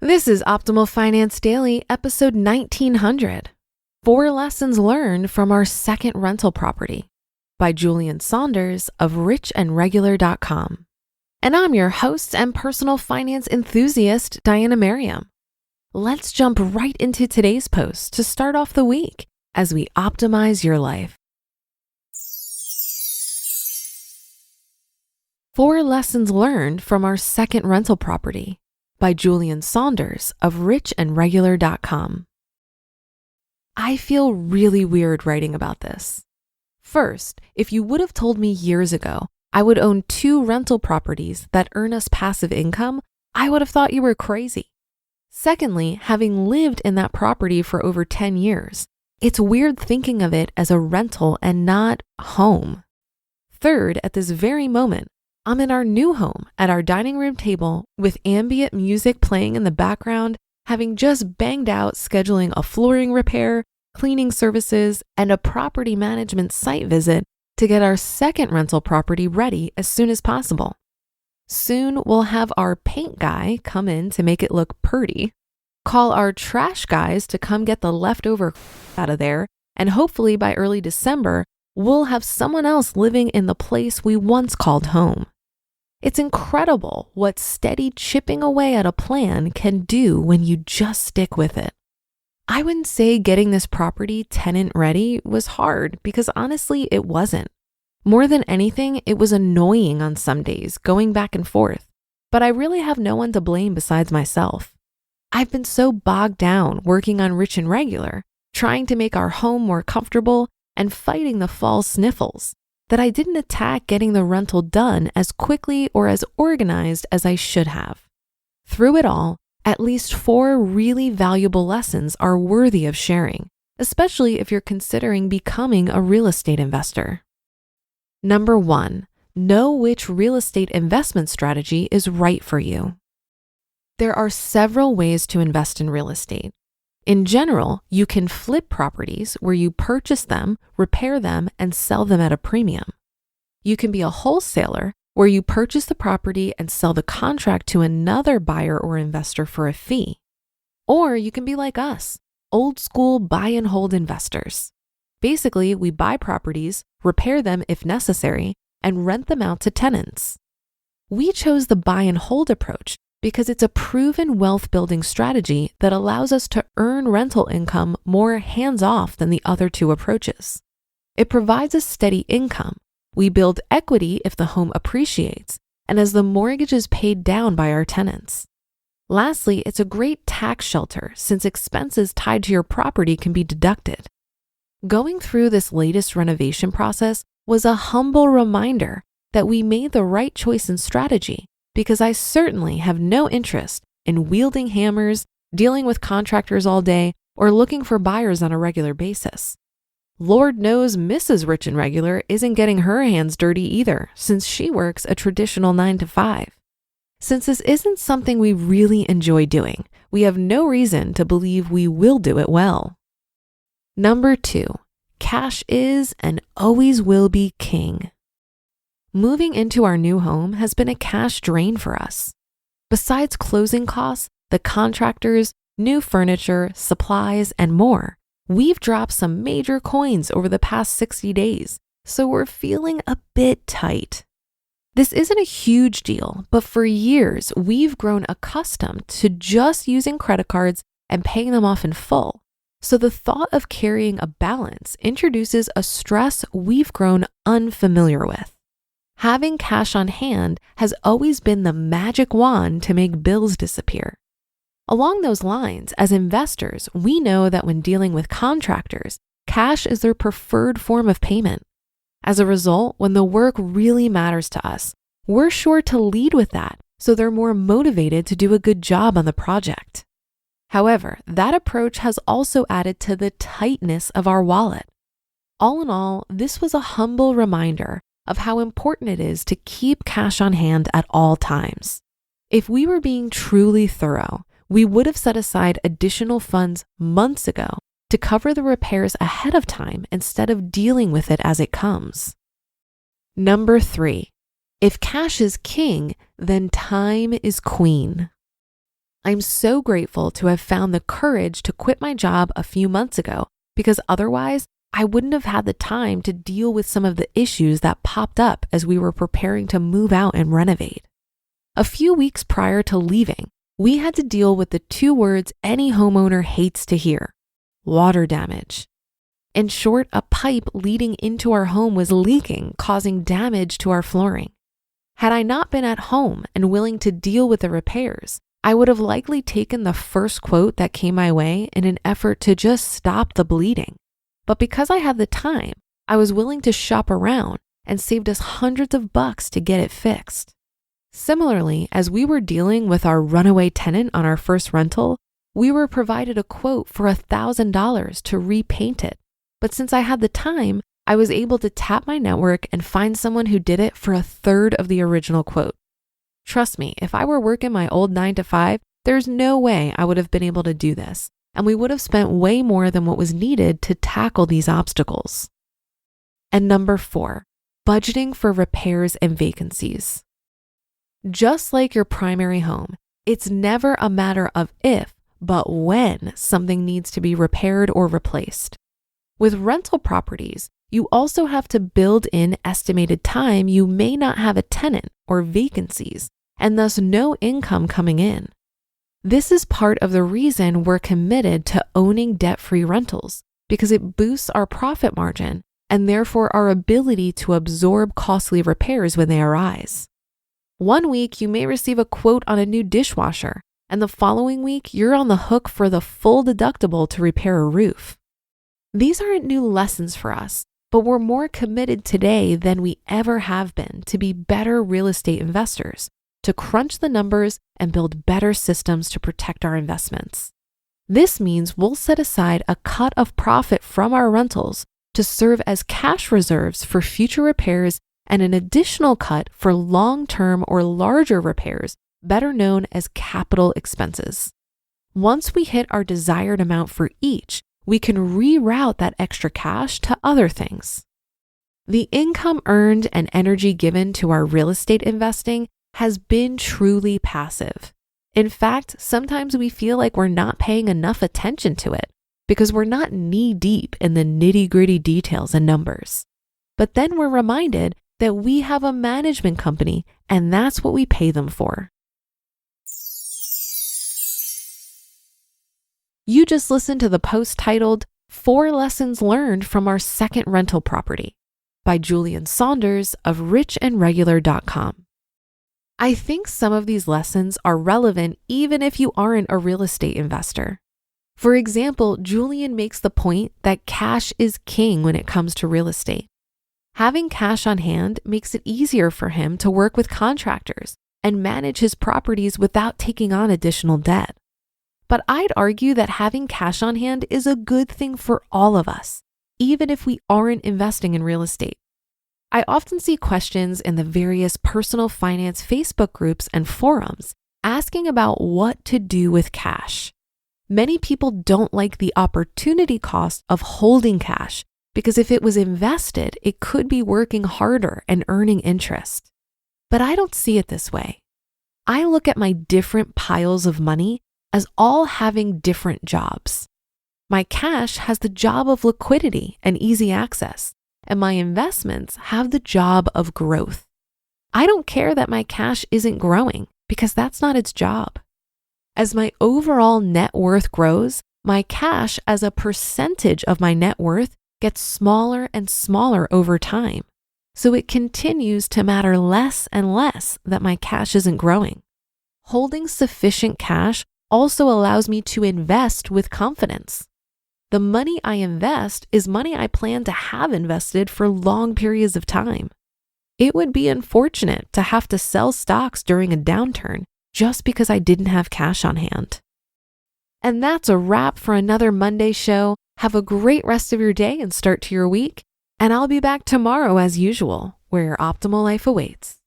This is Optimal Finance Daily, episode 1900. 4 Lessons Learned from Our Second Rental Property by Julien Saunders of richandregular.com. And I'm your host and personal finance enthusiast, Diana Merriam. Let's jump right into today's post to start off the week as we optimize your life. 4 Lessons Learned from Our Second Rental Property by Julien Saunders of richandregular.com. I feel really weird writing about this. First, if you would have told me years ago I would own 2 rental properties that earn us passive income, I would have thought you were crazy. Secondly, having lived in that property for over 10 years, it's weird thinking of it as a rental and not home. Third, at this very moment, I'm in our new home at our dining room table with ambient music playing in the background, having just banged out scheduling a flooring repair, cleaning services, and a property management site visit to get our second rental property ready as soon as possible. Soon we'll have our paint guy come in to make it look pretty, call our trash guys to come get the leftover out of there, and hopefully by early December, we'll have someone else living in the place we once called home. It's incredible what steady chipping away at a plan can do when you just stick with it. I wouldn't say getting this property tenant ready was hard because honestly, it wasn't. More than anything, it was annoying on some days going back and forth, but I really have no one to blame besides myself. I've been so bogged down working on Rich and Regular, trying to make our home more comfortable and fighting the fall sniffles, that I didn't attack getting the rental done as quickly or as organized as I should have. Through it all, at least 4 really valuable lessons are worthy of sharing, especially if you're considering becoming a real estate investor. Number 1, know which real estate investment strategy is right for you. There are several ways to invest in real estate. In general, you can flip properties where you purchase them, repair them, and sell them at a premium. You can be a wholesaler where you purchase the property and sell the contract to another buyer or investor for a fee. Or you can be like us, old school buy and hold investors. Basically, we buy properties, repair them if necessary, and rent them out to tenants. We chose the buy and hold approach because it's a proven wealth building strategy that allows us to earn rental income more hands-off than the other 2 approaches. It provides a steady income. We build equity if the home appreciates, and as the mortgage is paid down by our tenants. Lastly, it's a great tax shelter since expenses tied to your property can be deducted. Going through this latest renovation process was a humble reminder that we made the right choice and strategy, because I certainly have no interest in wielding hammers, dealing with contractors all day, or looking for buyers on a regular basis. Lord knows Mrs. Rich and Regular isn't getting her hands dirty either, since she works a traditional 9 to 5. Since this isn't something we really enjoy doing, we have no reason to believe we will do it well. Number 2, cash is and always will be king. Moving into our new home has been a cash drain for us. Besides closing costs, the contractors, new furniture, supplies, and more, we've dropped some major coins over the past 60 days, so we're feeling a bit tight. This isn't a huge deal, but for years, we've grown accustomed to just using credit cards and paying them off in full. So the thought of carrying a balance introduces a stress we've grown unfamiliar with. Having cash on hand has always been the magic wand to make bills disappear. Along those lines, as investors, we know that when dealing with contractors, cash is their preferred form of payment. As a result, when the work really matters to us, we're sure to lead with that, so they're more motivated to do a good job on the project. However, that approach has also added to the tightness of our wallet. All in all, this was a humble reminder of how important it is to keep cash on hand at all times. If we were being truly thorough, we would have set aside additional funds months ago to cover the repairs ahead of time instead of dealing with it as it comes. Number 3, if cash is king, then time is queen. I'm so grateful to have found the courage to quit my job a few months ago because otherwise I wouldn't have had the time to deal with some of the issues that popped up as we were preparing to move out and renovate. A few weeks prior to leaving, we had to deal with the two words any homeowner hates to hear: water damage. In short, a pipe leading into our home was leaking, causing damage to our flooring. Had I not been at home and willing to deal with the repairs, I would have likely taken the first quote that came my way in an effort to just stop the bleeding. But because I had the time, I was willing to shop around and saved us hundreds of bucks to get it fixed. Similarly, as we were dealing with our runaway tenant on our first rental, we were provided a quote for $1,000 to repaint it. But since I had the time, I was able to tap my network and find someone who did it for a third of the original quote. Trust me, if I were working my old 9-to-5, there's no way I would have been able to do this, and we would have spent way more than what was needed to tackle these obstacles. And number 4, budgeting for repairs and vacancies. Just like your primary home, it's never a matter of if, but when something needs to be repaired or replaced. With rental properties, you also have to build in estimated time you may not have a tenant or vacancies, and thus no income coming in. This is part of the reason we're committed to owning debt-free rentals, because it boosts our profit margin and therefore our ability to absorb costly repairs when they arise. One week, you may receive a quote on a new dishwasher, and the following week, you're on the hook for the full deductible to repair a roof. These aren't new lessons for us, but we're more committed today than we ever have been to be better real estate investors, to crunch the numbers and build better systems to protect our investments. This means we'll set aside a cut of profit from our rentals to serve as cash reserves for future repairs and an additional cut for long-term or larger repairs, better known as capital expenses. Once we hit our desired amount for each, we can reroute that extra cash to other things. The income earned and energy given to our real estate investing has been truly passive. In fact, sometimes we feel like we're not paying enough attention to it because we're not knee-deep in the nitty-gritty details and numbers. But then we're reminded that we have a management company and that's what we pay them for. You just listened to the post titled 4 Lessons Learned from Our Second Rental Property by Julien Saunders of richandregular.com. I think some of these lessons are relevant even if you aren't a real estate investor. For example, Julien makes the point that cash is king when it comes to real estate. Having cash on hand makes it easier for him to work with contractors and manage his properties without taking on additional debt. But I'd argue that having cash on hand is a good thing for all of us, even if we aren't investing in real estate. I often see questions in the various personal finance Facebook groups and forums asking about what to do with cash. Many people don't like the opportunity cost of holding cash because if it was invested, it could be working harder and earning interest. But I don't see it this way. I look at my different piles of money as all having different jobs. My cash has the job of liquidity and easy access, and my investments have the job of growth. I don't care that my cash isn't growing because that's not its job. As my overall net worth grows, my cash as a percentage of my net worth gets smaller and smaller over time. So it continues to matter less and less that my cash isn't growing. Holding sufficient cash also allows me to invest with confidence. The money I invest is money I plan to have invested for long periods of time. It would be unfortunate to have to sell stocks during a downturn just because I didn't have cash on hand. And that's a wrap for another Monday show. Have a great rest of your day and start to your week. And I'll be back tomorrow as usual, where your optimal life awaits.